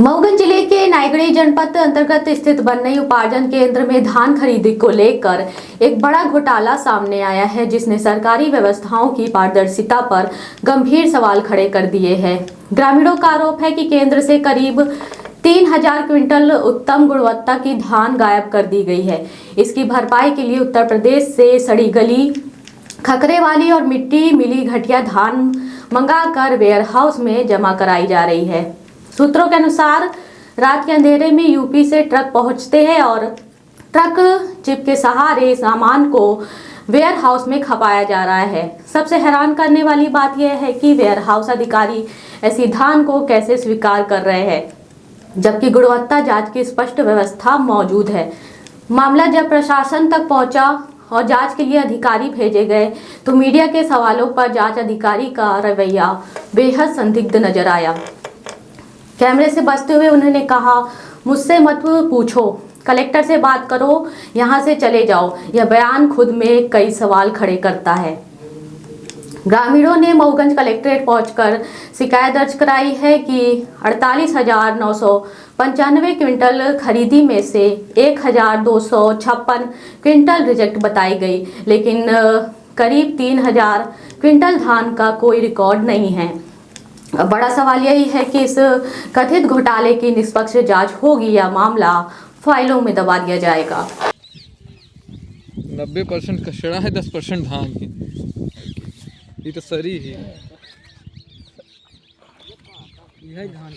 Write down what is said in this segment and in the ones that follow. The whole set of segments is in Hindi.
मऊगंज जिले के नायगढ़ी जनपद अंतर्गत स्थित बन्नई उपार्जन केंद्र में धान खरीदी को लेकर एक बड़ा घोटाला सामने आया है, जिसने सरकारी व्यवस्थाओं की पारदर्शिता पर गंभीर सवाल खड़े कर दिए हैं। ग्रामीणों का आरोप है कि केंद्र से करीब 3000 क्विंटल उत्तम गुणवत्ता की धान गायब कर दी गई है। इसकी भरपाई के लिए उत्तर प्रदेश से सड़ी गली, खकरे वाली और मिट्टी मिली घटिया धान मंगाकर वेयर हाउस में जमा कराई जा रही है। सूत्रों के अनुसार रात के अंधेरे में यूपी से ट्रक पहुंचते हैं और ट्रक चिप के सहारे सामान को वेयर हाउस में खपाया जा रहा है। सबसे हैरान करने वाली बात यह है कि वेयर हाउस अधिकारी ऐसी धान को कैसे स्वीकार कर रहे हैं, जबकि गुणवत्ता जांच की स्पष्ट व्यवस्था मौजूद है। मामला जब प्रशासन तक पहुंचा और जांच के लिए अधिकारी भेजे गए तो मीडिया के सवालों पर जांच अधिकारी का रवैया बेहद संदिग्ध नजर आया। कैमरे से बचते हुए उन्होंने कहा, मुझसे मत पूछो, कलेक्टर से बात करो, यहाँ से चले जाओ। यह बयान खुद में कई सवाल खड़े करता है। ग्रामीणों ने मऊगंज कलेक्ट्रेट पहुंचकर शिकायत दर्ज कराई है कि 48,995 क्विंटल खरीदी में से 1,256 क्विंटल रिजेक्ट बताई गई, लेकिन करीब 3000 क्विंटल धान का कोई रिकॉर्ड नहीं है। बड़ा सवाल यही है कि इस कथित घोटाले की निष्पक्ष जांच होगी या मामला फाइलों में दबा दिया जाएगा। 90% कचड़ा है, 10% धान है। ये तो सरी है। यह धान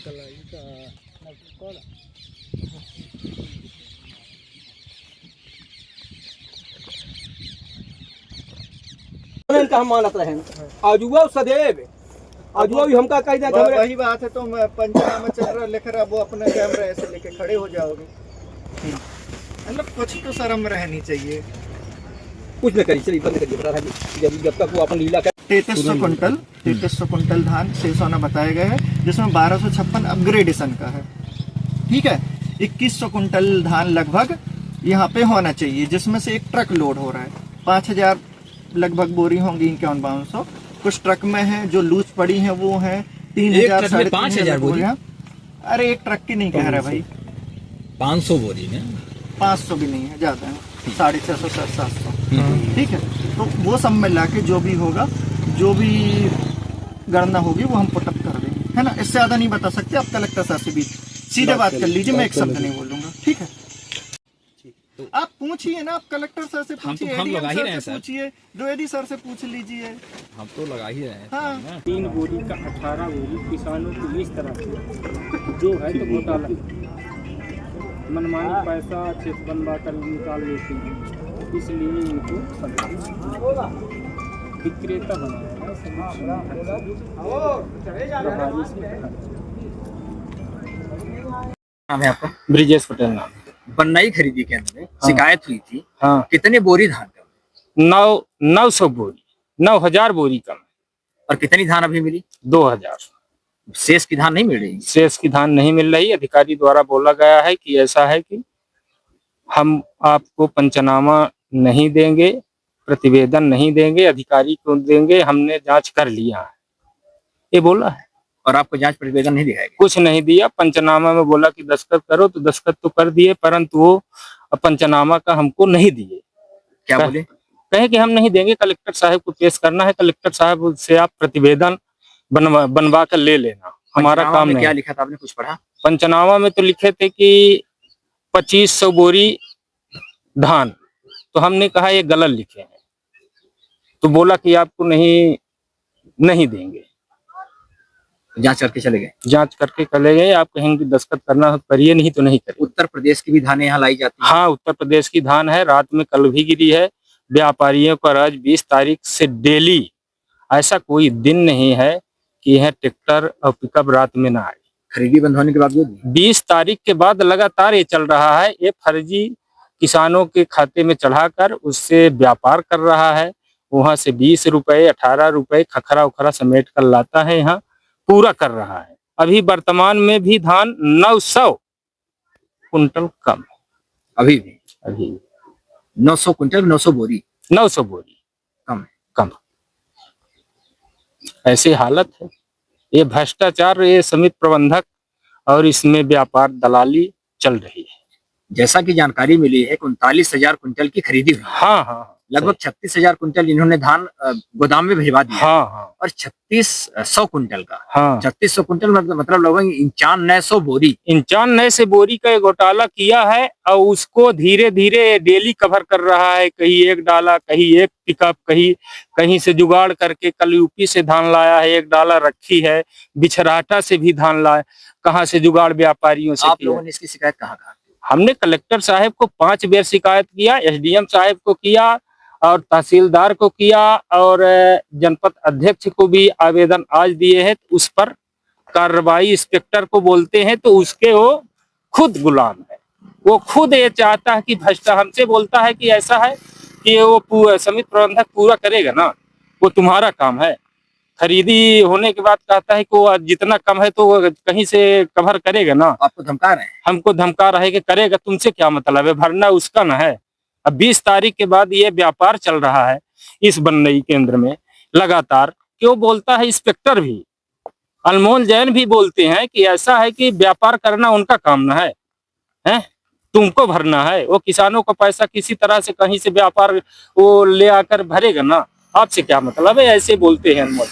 का हम मानत रहे आजुआ सदैव आजुआ भी हमका कह दिया। वही बात है, तुम पंचनामा चल रहा लिख रहा, वो अपना कैमरा ऐसे लेके खड़े हो जाओगे। मतलब कुछ तो शर्म रहनी चाहिए। कुछ न करिए, चलिए बंद करिए, जब तक वो अपन लीला कर। 3300 कुंटल धान शेष होना बताया गया है, जिसमें 1256 अपग्रेडेशन का है। ठीक है, 2100 कुंटल धान लगभग यहाँ पे होना चाहिए, जिसमें से एक ट्रक लोड हो रहा है। 5000 लगभग बोरी होंगी, 5100 कुछ ट्रक में है, जो लूज पड़ी है वो है 3000 साढ़े 5000 बोरी। अरे एक ट्रक की नहीं कह रहा भाई, 500 बोरी है, 500 भी नहीं है, ज्यादा है, 650 700। ठीक है, तो वो सब मिला के जो भी होगा, जो भी गणना होगी वो हम पुटअप कर देंगे, है ना। इससे ज्यादा नहीं बता सकते। आप कलेक्टर साहब से भी सीधे बात कर लीजिए, मैं एक शब्द नहीं बोलूंगा। ठीक है, आप पूछिए ना, आप कलेक्टर सर से पूछिए, हम लगा ही रहे हैं सर से पूछिए, द्विवेदी सर से पूछ लीजिए। हम तो लगा ही रहे हैं। हाँ। 3 बोरी का 18 बोरी किसानों को इस तरह से जो है तो घोटाला, मनमानी पैसा चेक बनवा कर निकाल लेते हैं, इसलिए इनको विक्रेता बनाया नाम है आपका? ब्रिजेश पटेल नाम। बन्नई खरीदी केंद्र में शिकायत हुई थी। हाँ, कितने बोरी धान का? 900 बोरी, 9000 बोरी कम। और कितनी धान अभी मिली? 2000। शेष की धान नहीं मिल रही? शेष की धान नहीं मिल रही। अधिकारी द्वारा बोला गया है कि ऐसा है कि हम आपको पंचनामा नहीं देंगे, प्रतिवेदन नहीं देंगे, अधिकारी को देंगे, हमने जांच कर लिया है, ये बोला है। और आपको जांच प्रतिवेदन नहीं दिखाया गया? कुछ नहीं दिया। पंचनामा में बोला कि दस्तखत करो, तो दस्तखत तो कर दिए, परंतु वो पंचनामा का हमको नहीं दिए। क्या बोले? कहे कि हम नहीं देंगे, कलेक्टर साहब को पेश करना है, कलेक्टर साहब से आप प्रतिवेदन बनवा कर ले लेना, हमारा काम नहीं। क्या लिखा था, आपने कुछ पढ़ा? पंचनामा में तो लिखे थे कि 2500 बोरी धान, तो हमने कहा ये गलत लिखे हैं, तो बोला कि आपको नहीं देंगे। जांच करके चले गए? जांच करके चले गए। आप कहेंगे दस्तखत करना हो करिए, नहीं तो नहीं करिए। उत्तर प्रदेश की भी धानें यहाँ लाई जाती हैं? हाँ, उत्तर प्रदेश की धान है, रात में कल भी गिरी है। व्यापारियों का आज 20 तारीख से डेली, ऐसा कोई दिन नहीं है कि यह ट्रैक्टर और पिकअप रात में ना आए। खरीदी बंद होने के बावजूद 20 तारीख के बाद लगातार ये चल रहा है। ये फर्जी किसानों के खाते में चढ़ाकर उससे व्यापार कर रहा है। वहां से 20 रुपए 18 रुपए खखरा उखरा समेट कर लाता है, यहाँ पूरा कर रहा है। अभी वर्तमान में भी धान 900 कुंटल कम है। अभी भी? अभी 900 कुंटल, 900 बोरी? 900 बोरी कम। ऐसी हालत है। ये भ्रष्टाचार, ये समिति प्रबंधक और इसमें व्यापार दलाली चल रही है। जैसा कि जानकारी मिली है 39,000 कुंटल की खरीदी हुई है। हाँ हाँ लगभग 36,000 कुंटल इन्होंने धान गोदाम में भिजवा दिया हाँ हाँ और 3600 कुंटल का हाँ 3600 कुंटल मतलब लगभग 9500 बोरी 95 से बोरी का ये घोटाला किया है और उसको धीरे धीरे डेली कवर कर रहा है। कहीं एक डाला, कहीं एक पिकअप, कहीं से जुगाड़ करके कल यूपी से धान लाया है, एक डाला रखी है, बिछराटा से भी धान लाया, कहाँ से जुगाड़ व्यापारियों से आप किया। लोगों ने इसकी शिकायत कहाँ कहा? हमने कलेक्टर साहब को 5 बार शिकायत किया, एसडीएम साहब को किया और तहसीलदार को किया और जनपद अध्यक्ष को भी आवेदन आज दिए हैं। उस पर कार्रवाई इंस्पेक्टर को बोलते हैं तो उसके वो खुद गुलाम है। वो खुद ये चाहता है कि भ्रष्टा हमसे बोलता है कि ऐसा है कि वो समिति प्रबंधक पूरा करेगा ना, वो तुम्हारा काम है। खरीदी होने के बाद कहता है कि वो जितना कम है तो वो कहीं से कवर करेगा ना। आपको धमका रहे हैं? हमको धमका रहे कि करेगा, तुमसे क्या मतलब है, भरना उसका ना है। अब 20 तारीख के बाद ये व्यापार चल रहा है इस बनई केंद्र में लगातार। क्यों बोलता है इंस्पेक्टर भी, अनमोल जैन भी बोलते हैं कि ऐसा है कि व्यापार करना उनका काम ना है, हैं? तुमको भरना है। वो किसानों का पैसा किसी तरह से कहीं से व्यापार वो ले आकर भरेगा ना, आपसे क्या मतलब है, ऐसे बोलते हैं अनमोल।